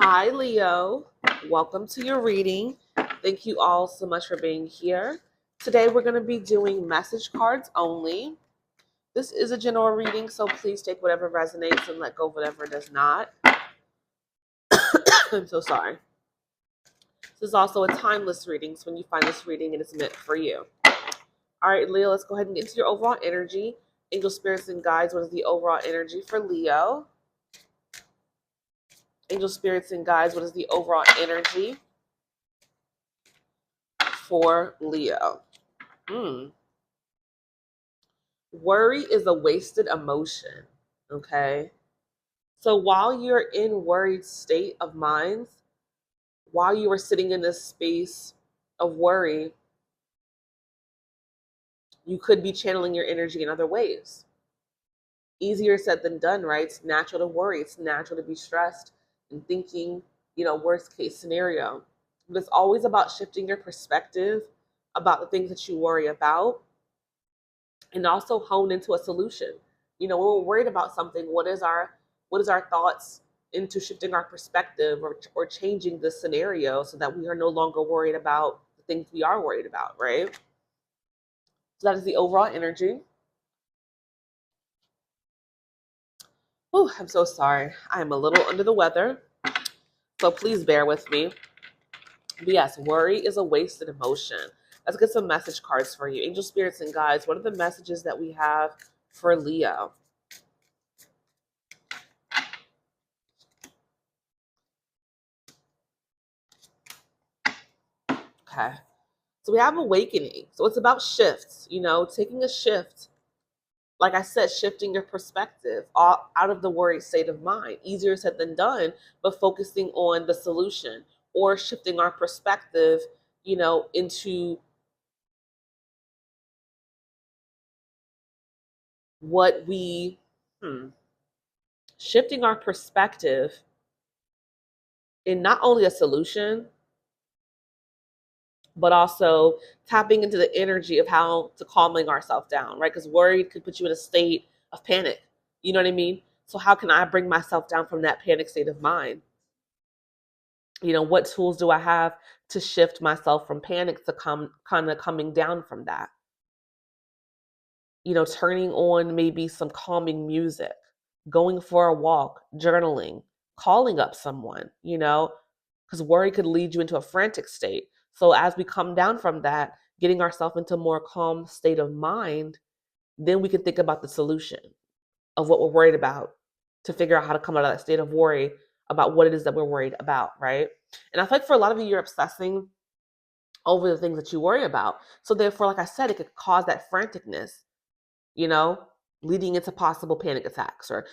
Hi, Leo. Welcome to your reading. Thank you all so much for being here. Today, we're going to be doing message cards only. This is a general reading, so please take whatever resonates and let go of whatever does not. I'm so sorry. This is also a timeless reading, so when you find this reading, it is meant for you. All right, Leo, let's go ahead and get into your overall energy. Angel spirits and guides, what is the overall energy for Leo? Angel spirits and guides, what is the overall energy for Leo? Worry is a wasted emotion, okay? So while you're in worried state of mind, while you are sitting in this space of worry, you could be channeling your energy in other ways. Easier said than done, right? It's natural to worry. It's natural to be stressed and thinking, worst case scenario. But it's always about shifting your perspective about the things that you worry about and also hone into a solution. When we're worried about something, what is our thoughts into shifting our perspective or changing the scenario so that we are no longer worried about the things we are worried about, right? So that is the overall energy. Oh, I'm so sorry. I am a little under the weather, so please bear with me. But yes, worry is a wasted emotion. Let's get some message cards for you. Angel spirits and guides, what are the messages that we have for Leo? Okay. So we have awakening. So it's about shifts, taking a shift. Like I said, shifting your perspective out of the worried state of mind. Easier said than done, but focusing on the solution or shifting our perspective, into what we, shifting our perspective in not only a solution, but also tapping into the energy of how to calming ourselves down, right? Because worried could put you in a state of panic. You know what I mean? So how can I bring myself down from that panic state of mind? What tools do I have to shift myself from panic to coming down from that? Turning on maybe some calming music, going for a walk, journaling, calling up someone, because worry could lead you into a frantic state. So as we come down from that, getting ourselves into a more calm state of mind, then we can think about the solution of what we're worried about to figure out how to come out of that state of worry about what it is that we're worried about, right? And I feel like for a lot of you, you're obsessing over the things that you worry about. So therefore, like I said, it could cause that franticness, you know, leading into possible panic attacks or,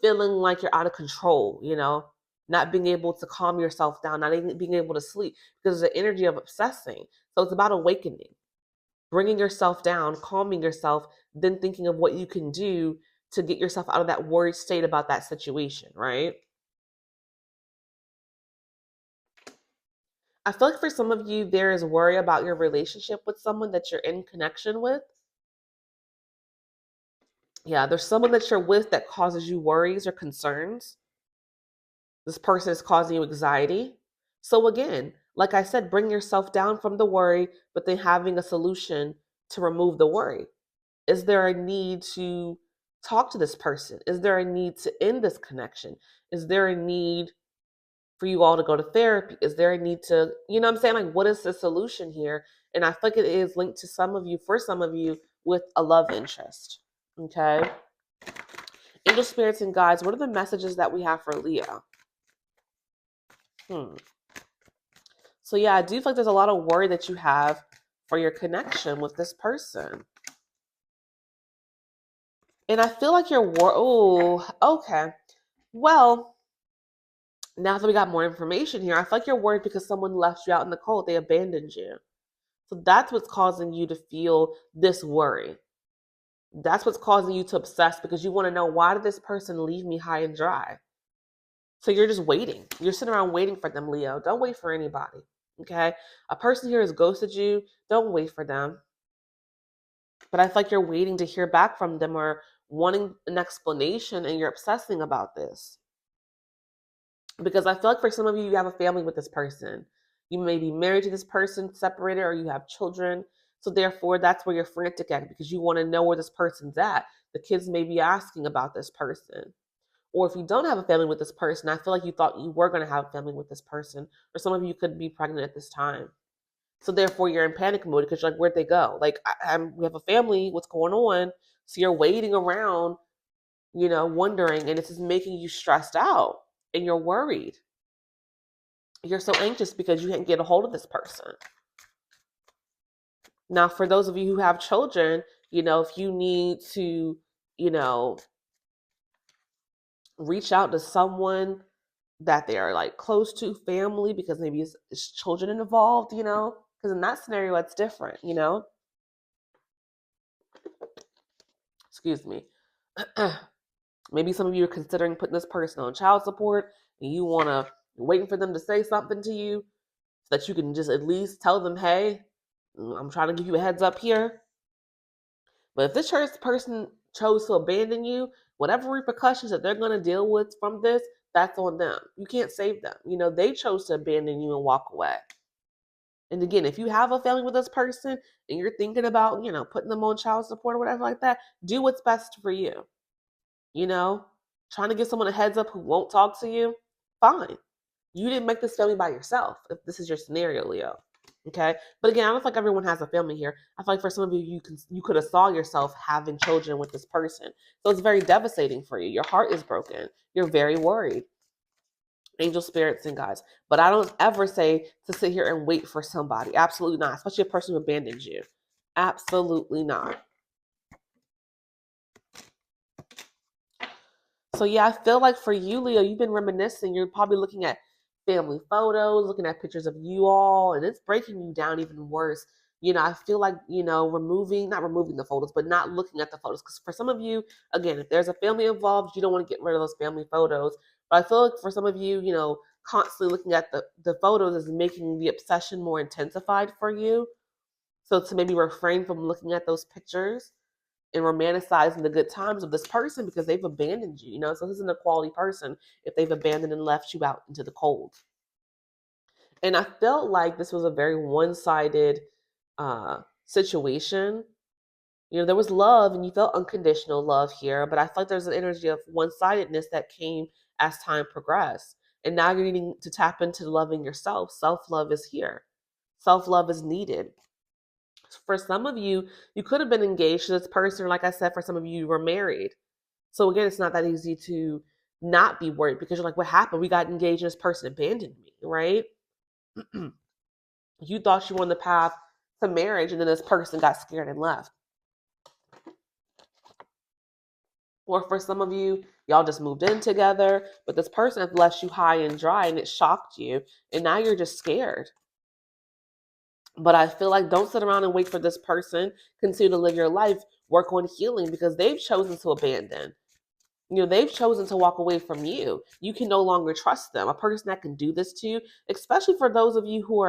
feeling like you're out of control, not being able to calm yourself down, not even being able to sleep because of the energy of obsessing. So it's about awakening, bringing yourself down, calming yourself, then thinking of what you can do to get yourself out of that worried state about that situation, right? I feel like for some of you, there is worry about your relationship with someone that you're in connection with. Yeah, there's someone that you're with that causes you worries or concerns. This person is causing you anxiety. So, again, like I said, bring yourself down from the worry, but then having a solution to remove the worry. Is there a need to talk to this person? Is there a need to end this connection? Is there a need for you all to go to therapy? Is there a need to, you know what I'm saying? Like, what is the solution here? And I think it is linked to for some of you, with a love interest. Okay. Angel spirits and guides, what are the messages that we have for Leo? So yeah, I do feel like there's a lot of worry that you have for your connection with this person. And I feel like you're oh, okay. Well, now that we got more information here, I feel like you're worried because someone left you out in the cold. They abandoned you. So that's what's causing you to feel this worry. That's what's causing you to obsess because you want to know, why did this person leave me high and dry? So you're just waiting. You're sitting around waiting for them, Leo. Don't wait for anybody. Okay? A person here has ghosted you. Don't wait for them. But I feel like you're waiting to hear back from them or wanting an explanation, and you're obsessing about this. Because I feel like for some of you, you have a family with this person. You may be married to this person, separated, or you have children. So therefore, that's where you're frantic at because you want to know where this person's at. The kids may be asking about this person. Or if you don't have a family with this person, I feel like you thought you were going to have a family with this person. Or some of you could be pregnant at this time. So therefore, you're in panic mode because you're like, where'd they go? Like, we have a family. What's going on? So you're waiting around, wondering, and this is making you stressed out and you're worried. You're so anxious because you can't get a hold of this person. Now, for those of you who have children, if you need to, reach out to someone that they are like close to, family, because maybe it's children involved, because in that scenario, it's different, Excuse me. Maybe some of you are considering putting this person on child support and you're waiting for them to say something to you so that you can just at least tell them, hey, I'm trying to give you a heads up here. But if this person chose to abandon you, whatever repercussions that they're going to deal with from this, that's on them. You can't save them. They chose to abandon you and walk away. And again, if you have a family with this person and you're thinking about, putting them on child support or whatever like that, do what's best for you. Trying to give someone a heads up who won't talk to you, fine. You didn't make this family by yourself if this is your scenario, Leo. Okay? But again, I don't feel like everyone has a family here. I feel like for some of you, you could have saw yourself having children with this person. So it's very devastating for you. Your heart is broken. You're very worried. Angel spirits and guides. But I don't ever say to sit here and wait for somebody. Absolutely not. Especially a person who abandons you. Absolutely not. So yeah, I feel like for you, Leo, you've been reminiscing. You're probably looking at family photos, looking at pictures of you all, and it's breaking you down even worse. I feel like, not removing the photos, but not looking at the photos. Because for some of you, again, if there's a family involved, you don't want to get rid of those family photos. But I feel like for some of you, constantly looking at the photos is making the obsession more intensified for you. So to maybe refrain from looking at those pictures and romanticizing the good times of this person because they've abandoned you, So this isn't a quality person if they've abandoned and left you out into the cold. And I felt like this was a very one-sided situation. There was love and you felt unconditional love here, but I felt like there's an energy of one-sidedness that came as time progressed. And now you're needing to tap into loving yourself. Self-love is here. Self-love is needed. For some of you, you could have been engaged to this person. Like I said, for some of you, you were married. So again, it's not that easy to not be worried because you're like, what happened? We got engaged and this person abandoned me, right? You thought you were on the path to marriage and then this person got scared and left. Or for some of you, y'all just moved in together, but this person has left you high and dry and it shocked you. And now you're just scared. But I feel like don't sit around and wait for this person. Continue to live your life, work on healing because they've chosen to abandon. They've chosen to walk away from you. You can no longer trust them. A person that can do this to you, especially for those of you who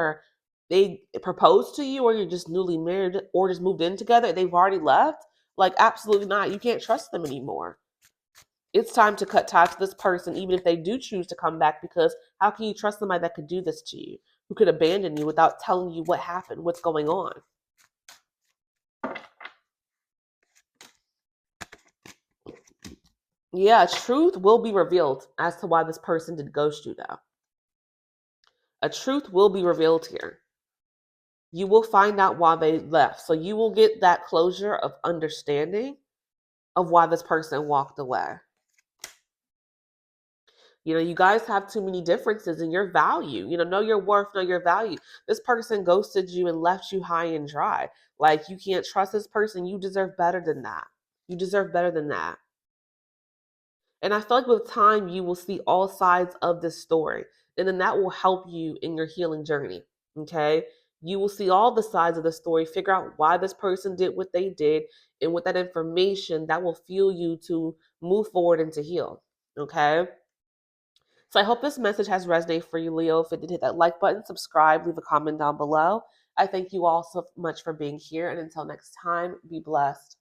they proposed to you or you're just newly married or just moved in together, they've already left. Like, absolutely not. You can't trust them anymore. It's time to cut ties to this person, even if they do choose to come back, because how can you trust somebody that could do this to you, who could abandon you without telling you what happened, what's going on? Yeah, truth will be revealed as to why this person did ghost you, though. A truth will be revealed here. You will find out why they left. So you will get that closure of understanding of why this person walked away. You guys have too many differences in your value. Know your worth, know your value. This person ghosted you and left you high and dry. Like, you can't trust this person. You deserve better than that. You deserve better than that. And I feel like with time, you will see all sides of this story. And then that will help you in your healing journey. Okay? You will see all the sides of the story, figure out why this person did what they did. And with that information, that will fuel you to move forward and to heal. Okay? So I hope this message has resonated for you, Leo. If it did, hit that like button, subscribe, leave a comment down below. I thank you all so much for being here. And until next time, be blessed.